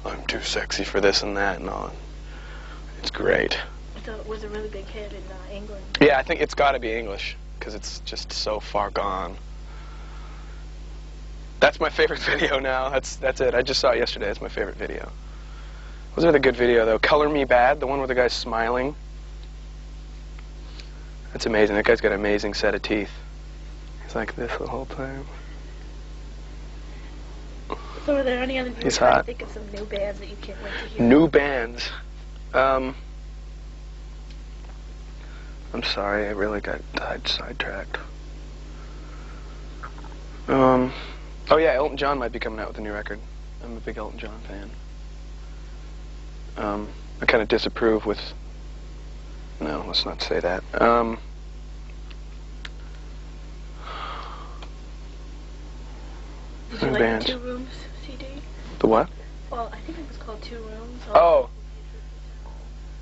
I'm too sexy for this and that and all. It's great. So it was a really big hit in England. Yeah, I think it's got to be English because it's just so far gone. That's my favorite video now. That's it. I just saw it yesterday. It's my favorite video. Was another good video though. Color Me Bad, the one where the guy's smiling. That's amazing. That guy's got an amazing set of teeth. He's like this the whole time. So are there any other people trying to think of some new bands that you can't wait to hear? New bands. I'm sorry, I really got sidetracked. Oh yeah, Elton John might be coming out with a new record. I'm a big Elton John fan. I kind of disapprove with... No, let's not say that. Did you like the 2 Rooms CD? The what? Well, I think it was called 2 Rooms. Oh.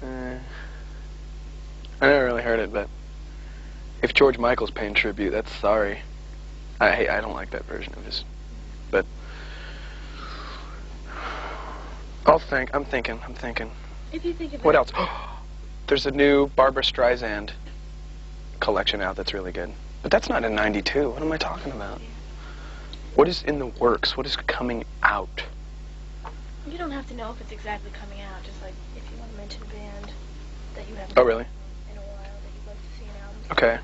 I never really heard it, but if George Michael's paying tribute, that's sorry. I don't like that version of his, but I'm thinking. If you think of what else? There's a new Barbra Streisand collection out that's really good, but that's not in '92. What am I talking about? What is in the works? What is coming out? You don't have to know if it's exactly coming out. Just like if you want to mention a band that you haven't. Oh really? In a while that you'd like to see an album. Okay.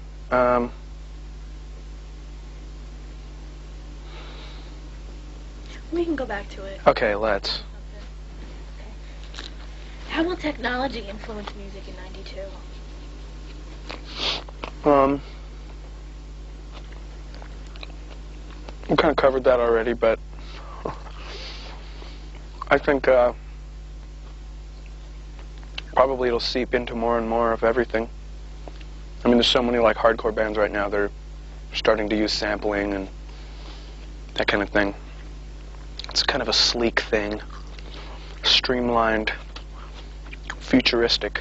We can go back to it. Okay, let's. Okay. How will technology influence music in '92? We kind of covered that already, but I think probably it'll seep into more and more of everything. I mean, there's so many like hardcore bands right now. They're starting to use sampling and that kind of thing. It's kind of a sleek thing, streamlined, futuristic.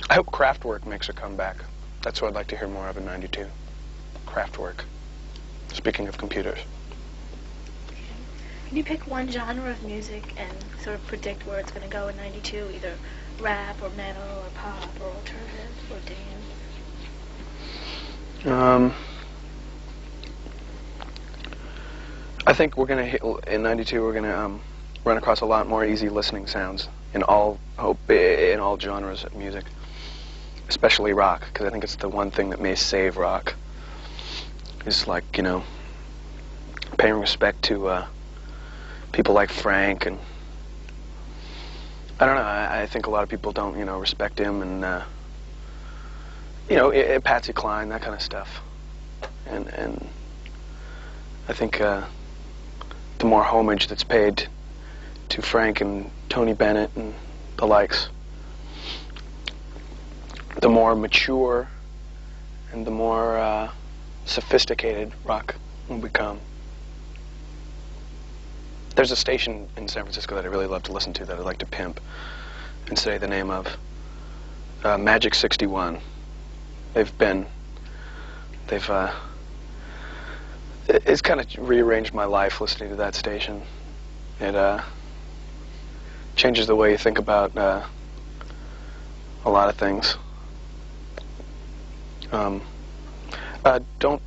I hope Kraftwerk makes a comeback. That's what I'd like to hear more of in '92. Kraftwerk. Speaking of computers. Can you pick one genre of music and sort of predict where it's going to go in '92? Either rap or metal or pop or alternative or dance? I think we're going to hit, in '92, we're going to run across a lot more easy listening sounds in all genres of music, especially rock, because I think it's the one thing that may save rock. Is like, you know, paying respect to people like Frank, and I don't know, I think a lot of people don't, you know, respect him, and you know, Patsy Cline, that kind of stuff, and I think the more homage that's paid to Frank and Tony Bennett and the likes, the more mature and the more sophisticated rock will become. There's a station in San Francisco that I really love to listen to that I'd like to pimp and say the name of. Magic 61. It's kind of rearranged my life listening to that station. It changes the way you think about a lot of things. Don't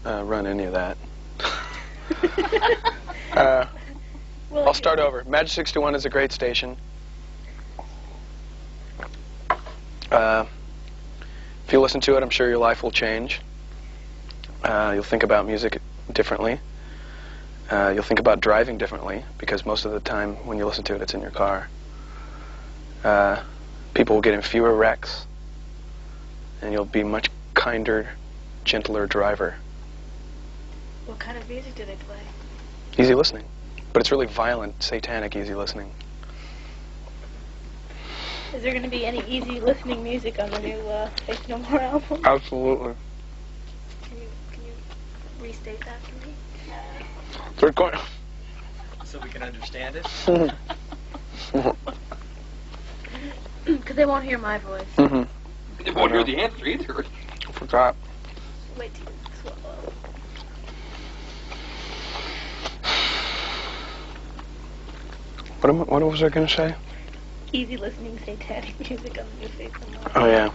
run any of that. I'll start over. Magic 61 is a great station. If you listen to it, I'm sure your life will change. You'll think about music differently. You'll think about driving differently, because most of the time when you listen to it, it's in your car. People will get in fewer wrecks, and you'll be much kinder, gentler driver. What kind of music do they play? Easy listening. But it's really violent, satanic easy listening. Is there going to be any easy listening music on the new Faith No More album? Absolutely. Can you restate that for me? They're going... So we can understand it? Because they won't hear my voice. Mm-hmm. They won't hear the answer either. I forgot. Wait till you swallow. What was I going to say? Easy listening satanic music on the new Faith No More. Oh, yeah.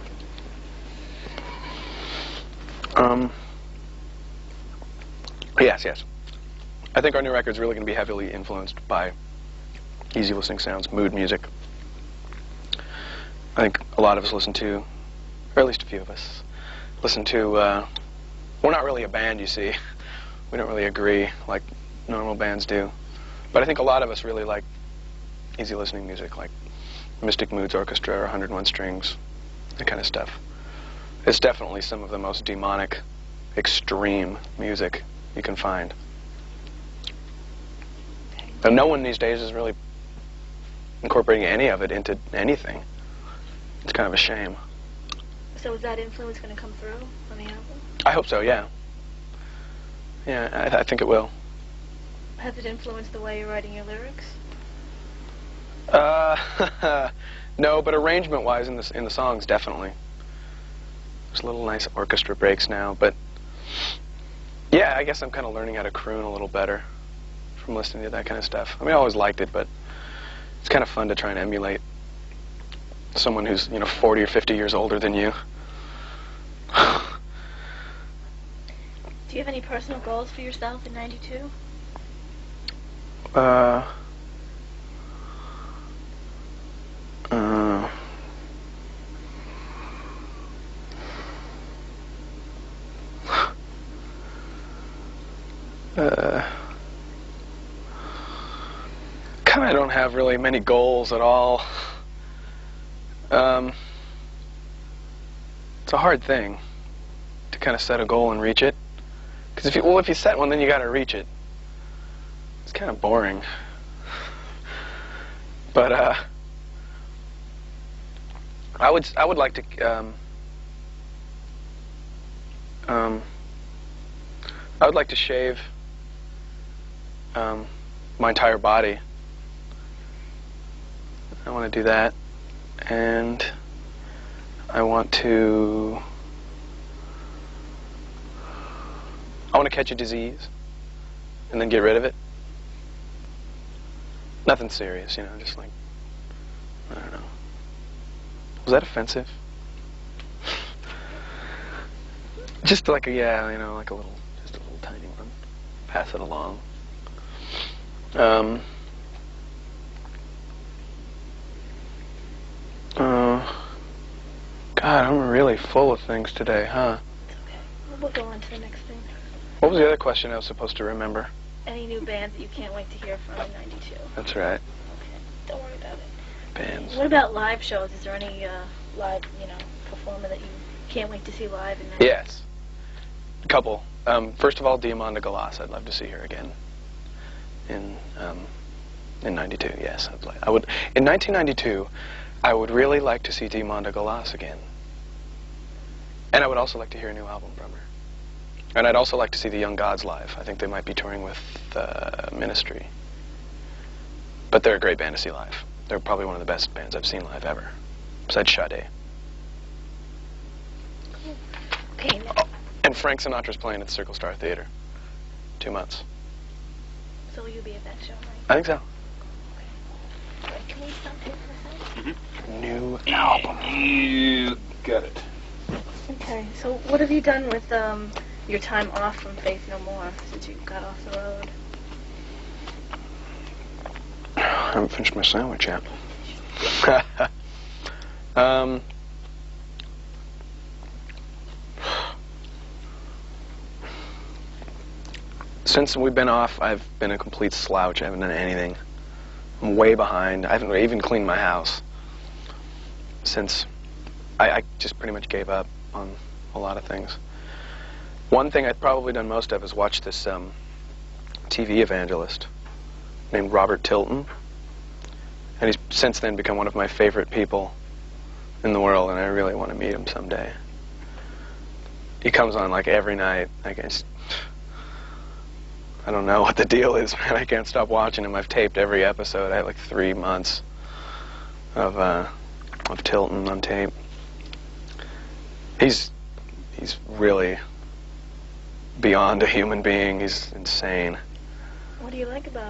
Yes. I think our new record's really going to be heavily influenced by easy listening sounds, mood music. I think a lot of us listen to, or at least a few of us, listen to, we're not really a band, you see. We don't really agree like normal bands do. But I think a lot of us really like easy listening music, like Mystic Moods Orchestra or 101 Strings, that kind of stuff. It's definitely some of the most demonic, extreme music you can find. And no one these days is really incorporating any of it into anything. It's kind of a shame. So is that influence going to come through on the album? I hope so, yeah. Yeah, I think it will. Has it influenced the way you're writing your lyrics? No, but arrangement-wise in the songs, definitely. There's little nice orchestra breaks now, but yeah, I guess I'm kind of learning how to croon a little better from listening to that kind of stuff. I mean, I always liked it, but it's kind of fun to try and emulate someone who's, 40 or 50 years older than you. Do you have any personal goals for yourself in '92? Kind of don't have really many goals at all. It's a hard thing to kind of set a goal and reach it. Because if you set one, then you got to reach it. It's kind of boring. But I would like to I would like to shave my entire body. I want to do that, and I want to catch a disease and then get rid of it. Nothing serious, just like, I don't know. Was that offensive? Just like a, like a little tiny one. Pass it along. God, I'm really full of things today, huh? It's okay. We'll go on to the next thing. What was the other question I was supposed to remember? Any new bands that you can't wait to hear from in '92? That's right. Okay, don't worry about it. Bands. What about live shows? Is there any live, performer that you can't wait to see live in '92? Yes. A couple. First of all, Diamanda Galas. I'd love to see her again. In '92, yes. I would. In 1992, I would really like to see Diamanda Galas again. And I would also like to hear a new album from her. And I'd also like to see the Young Gods live. I think they might be touring with Ministry. But they're a great band to see live. They're probably one of the best bands I've seen live ever, besides Sade. Cool. Okay. Oh, and Frank Sinatra's playing at the Circle Star Theater. 2 months. So will you be at that show, right? I think so. Okay. Wait, can we stop here for a second? Mm-hmm. New album. You got it. Okay, so what have you done with your time off from Faith No More since you got off the road? I haven't finished my sandwich yet. Since we've been off, I've been a complete slouch. I haven't done anything. I'm way behind. I haven't even cleaned my house since I just pretty much gave up on a lot of things. One thing I've probably done most of is watch this TV evangelist named Robert Tilton. And he's since then become one of my favorite people in the world, and I really want to meet him someday. He comes on like every night. I don't know what the deal is, man. I can't stop watching him. I've taped every episode. I had like 3 months of Tilton on tape. He's really beyond a human being. He's insane. What do you like about